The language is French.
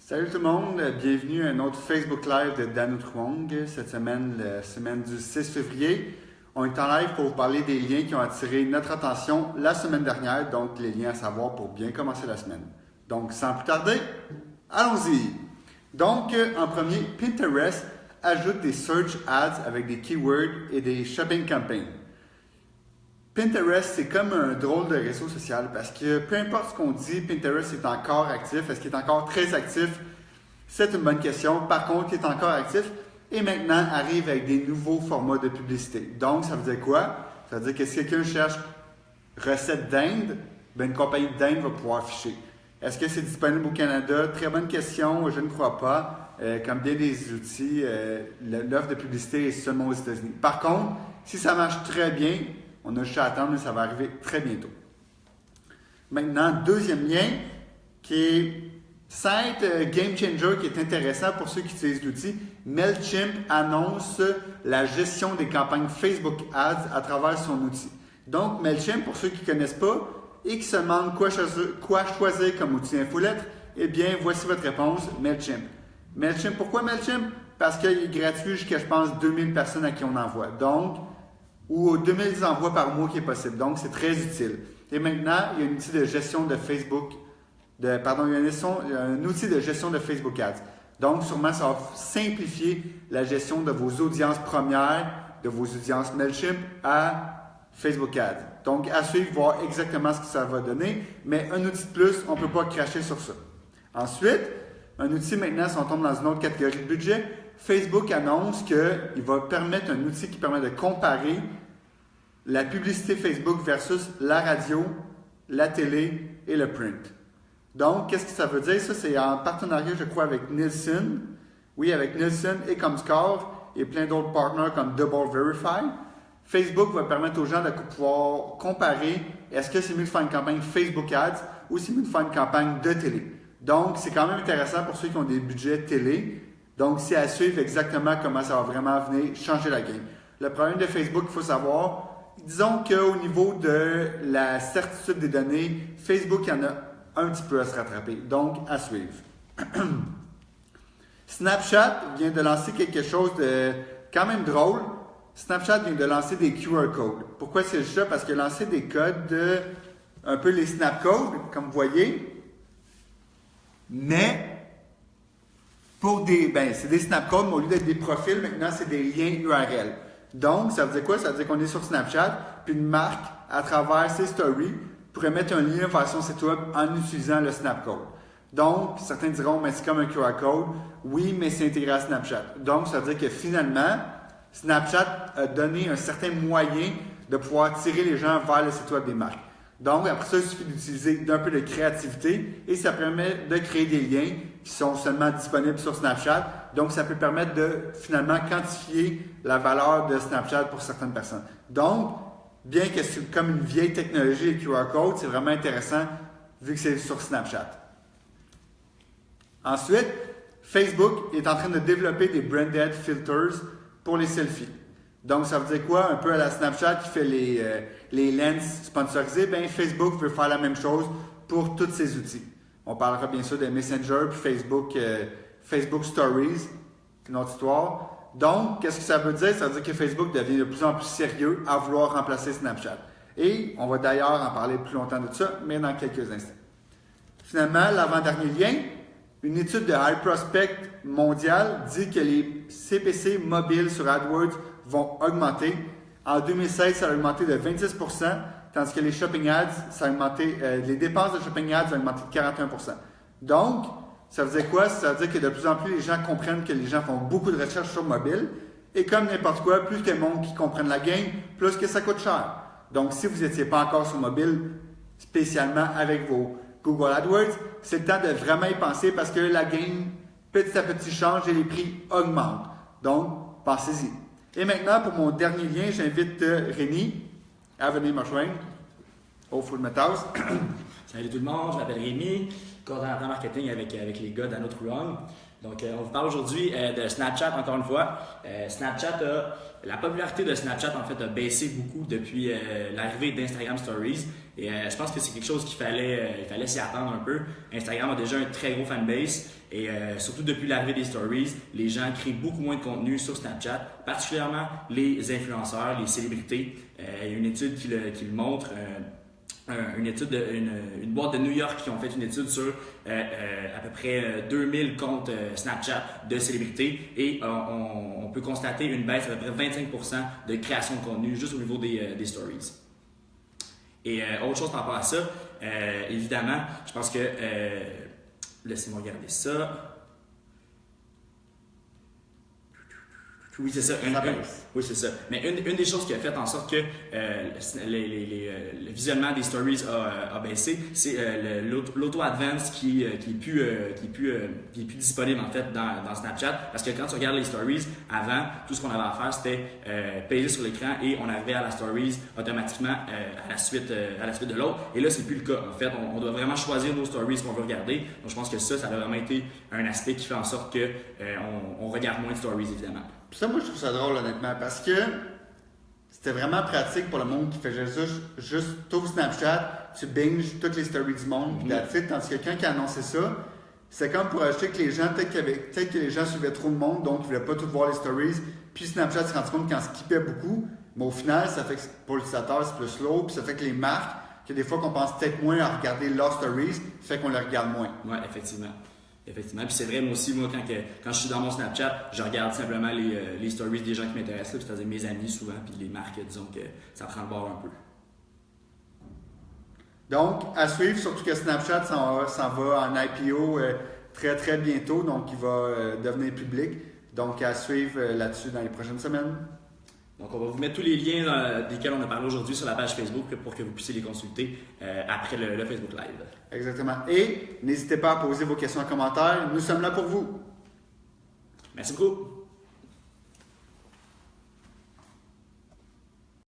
Salut tout le monde, bienvenue à un autre Facebook Live de Dano Truong. Cette semaine, la semaine du 6 février. On est en live pour vous parler des liens qui ont attiré notre attention la semaine dernière, donc les liens à savoir pour bien commencer la semaine. Donc sans plus tarder, allons-y! Donc en premier, Pinterest ajoute des search ads avec des keywords et des shopping campaigns. Pinterest, c'est comme un drôle de réseau social parce que peu importe ce qu'on dit, Pinterest est encore actif. Est-ce qu'il est encore très actif? C'est une bonne question. Par contre, il est encore actif et maintenant arrive avec des nouveaux formats de publicité. Donc, ça veut dire quoi? Ça veut dire que si quelqu'un cherche recette d'Inde, une compagnie d'Inde va pouvoir afficher. Est-ce que c'est disponible au Canada? Très bonne question, je ne crois pas. Comme bien des outils, l'offre de publicité est seulement aux États-Unis. Par contre, si ça marche très bien, on a juste à attendre, mais ça va arriver très bientôt. Maintenant, deuxième lien, qui est sans être game changer, qui est intéressant pour ceux qui utilisent l'outil. MailChimp annonce la gestion des campagnes Facebook Ads à travers son outil. Donc, MailChimp, pour ceux qui ne connaissent pas et qui se demandent quoi choisir comme outil infolettre, eh bien, voici votre réponse, MailChimp. MailChimp, pourquoi MailChimp? Parce qu'il est gratuit jusqu'à, je pense, 2000 personnes à qui on envoie. Donc, ou 2000 envois par mois qui est possible. Donc, c'est très utile. Et maintenant, il y a un outil de gestion de Facebook, il y a un outil de gestion de Facebook Ads. Donc, sûrement, ça va simplifier la gestion de vos audiences premières, de vos audiences MailChimp à Facebook Ads. Donc, à suivre, voir exactement ce que ça va donner. Mais un outil de plus, on ne peut pas cracher sur ça. Ensuite, un outil maintenant, si on tombe dans une autre catégorie de budget, Facebook annonce qu'il va permettre un outil qui permet de comparer la publicité Facebook versus la radio, la télé et le print. Donc, qu'est-ce que ça veut dire? Ça, c'est en partenariat, je crois, avec Nielsen. Oui, avec Nielsen et Comscore et plein d'autres partenaires comme Double Verify. Facebook va permettre aux gens de pouvoir comparer est-ce que c'est mieux de faire une campagne Facebook Ads ou c'est mieux de faire une campagne de télé. Donc, c'est quand même intéressant pour ceux qui ont des budgets télé. Donc, c'est à suivre exactement comment ça va vraiment venir changer la game. Le problème de Facebook, il faut savoir, disons qu'au niveau de la certitude des données, Facebook, il y en a un petit peu à se rattraper. Donc, à suivre. Snapchat vient de lancer quelque chose de quand même drôle. Snapchat vient de lancer des QR codes. Pourquoi c'est ça? Parce qu'il a lancé des codes un peu les snap codes, comme vous voyez. Mais c'est des snap codes, mais au lieu d'être des profils, maintenant, c'est des liens URL. Donc, ça veut dire quoi? Ça veut dire qu'on est sur Snapchat, puis une marque, à travers ses stories, pourrait mettre un lien vers son site web en utilisant le snap code. Donc, certains diront, mais c'est comme un QR code. Oui, mais c'est intégré à Snapchat. Donc, ça veut dire que finalement, Snapchat a donné un certain moyen de pouvoir tirer les gens vers le site web des marques. Donc, après ça, il suffit d'utiliser d'un peu de créativité et ça permet de créer des liens qui sont seulement disponibles sur Snapchat. Donc, ça peut permettre de finalement quantifier la valeur de Snapchat pour certaines personnes. Donc, bien que c'est comme une vieille technologie et QR code, c'est vraiment intéressant vu que c'est sur Snapchat. Ensuite, Facebook est en train de développer des branded filters pour les selfies. Donc, ça veut dire quoi? Un peu à la Snapchat qui fait les lens sponsorisés, bien, Facebook veut faire la même chose pour tous ces outils. On parlera bien sûr de Messenger puis Facebook Stories, une autre histoire. Donc, qu'est-ce que ça veut dire? Ça veut dire que Facebook devient de plus en plus sérieux à vouloir remplacer Snapchat. Et on va d'ailleurs en parler plus longtemps de ça, mais dans quelques instants. Finalement, l'avant-dernier lien, une étude de iProspect mondiale dit que les CPC mobiles sur AdWords vont augmenter. En 2016, ça a augmenté de 26%, tandis que les shopping ads, les dépenses de shopping ads ont augmenté de 41%. Donc, ça veut dire quoi? Ça veut dire que de plus en plus, les gens comprennent que les gens font beaucoup de recherches sur mobile. Et comme n'importe quoi, plus qu'il y a de monde qui comprennent la game, plus que ça coûte cher. Donc, si vous n'étiez pas encore sur mobile, spécialement avec vos Google AdWords, c'est le temps de vraiment y penser parce que la game, petit à petit, change et les prix augmentent. Donc, pensez-y. Et maintenant, pour mon dernier lien, j'invite Rémi à venir me rejoindre au Full Metals. Salut tout le monde, je m'appelle Rémi, coordonnateur marketing avec les gars d'Ano Truong. Donc, on vous parle aujourd'hui de Snapchat encore une fois. La popularité de Snapchat en fait a baissé beaucoup depuis l'arrivée d'Instagram Stories. Et je pense que c'est quelque chose qu'il fallait s'y attendre un peu. Instagram a déjà un très gros fanbase et surtout depuis l'arrivée des stories, les gens créent beaucoup moins de contenu sur Snapchat, particulièrement les influenceurs, les célébrités. Il y a une étude qui le montre. Une boîte de New York qui ont fait une étude sur à peu près 2000 comptes Snapchat de célébrités et on peut constater une baisse d'à peu près 25% de création de contenu juste au niveau des stories. Et autre chose par rapport à ça, évidemment, je pense que laissez-moi regarder ça. Oui, c'est ça. Oui, c'est ça. Mais une des choses qui a fait en sorte que le visionnement des stories a baissé, c'est l'auto-advance qui est plus disponible en fait dans Snapchat. Parce que quand tu regardes les stories, avant, tout ce qu'on avait à faire, c'était payer sur l'écran et on arrivait à la stories automatiquement à la suite de l'autre. Et là, c'est plus le cas. En fait, on doit vraiment choisir nos stories qu'on veut regarder. Donc, je pense que ça a vraiment été un aspect qui fait en sorte que on regarde moins de stories, évidemment. Puis ça, moi, je trouve ça drôle, honnêtement, parce que c'était vraiment pratique pour le monde qui faisait juste t'ouvres Snapchat, tu binges toutes les stories du monde, puis that's it. Tandis que quelqu'un qui a annoncé ça, c'est comme pour ajouter que les gens, peut-être que les gens suivaient trop de monde, donc ils ne voulaient pas tout voir les stories. Puis Snapchat s'est rendu compte qu'en skippait beaucoup, mais au final, ça fait que pour l'utilisateur, c'est plus slow, puis ça fait que les marques, que des fois qu'on pense peut-être moins à regarder leurs stories, fait qu'on les regarde moins. Oui, effectivement. Effectivement. Puis c'est vrai, moi aussi, quand je suis dans mon Snapchat, je regarde simplement les stories des gens qui m'intéressent, c'est-à-dire mes amis souvent, puis les marques, disons que ça prend le bord un peu. Donc, à suivre, surtout que Snapchat s'en va en IPO très très bientôt, donc il va devenir public. Donc, à suivre là-dessus dans les prochaines semaines. Donc, on va vous mettre tous les liens desquels on a parlé aujourd'hui sur la page Facebook pour que vous puissiez les consulter après le Facebook Live. Exactement. Et n'hésitez pas à poser vos questions en commentaire. Nous sommes là pour vous. Merci beaucoup.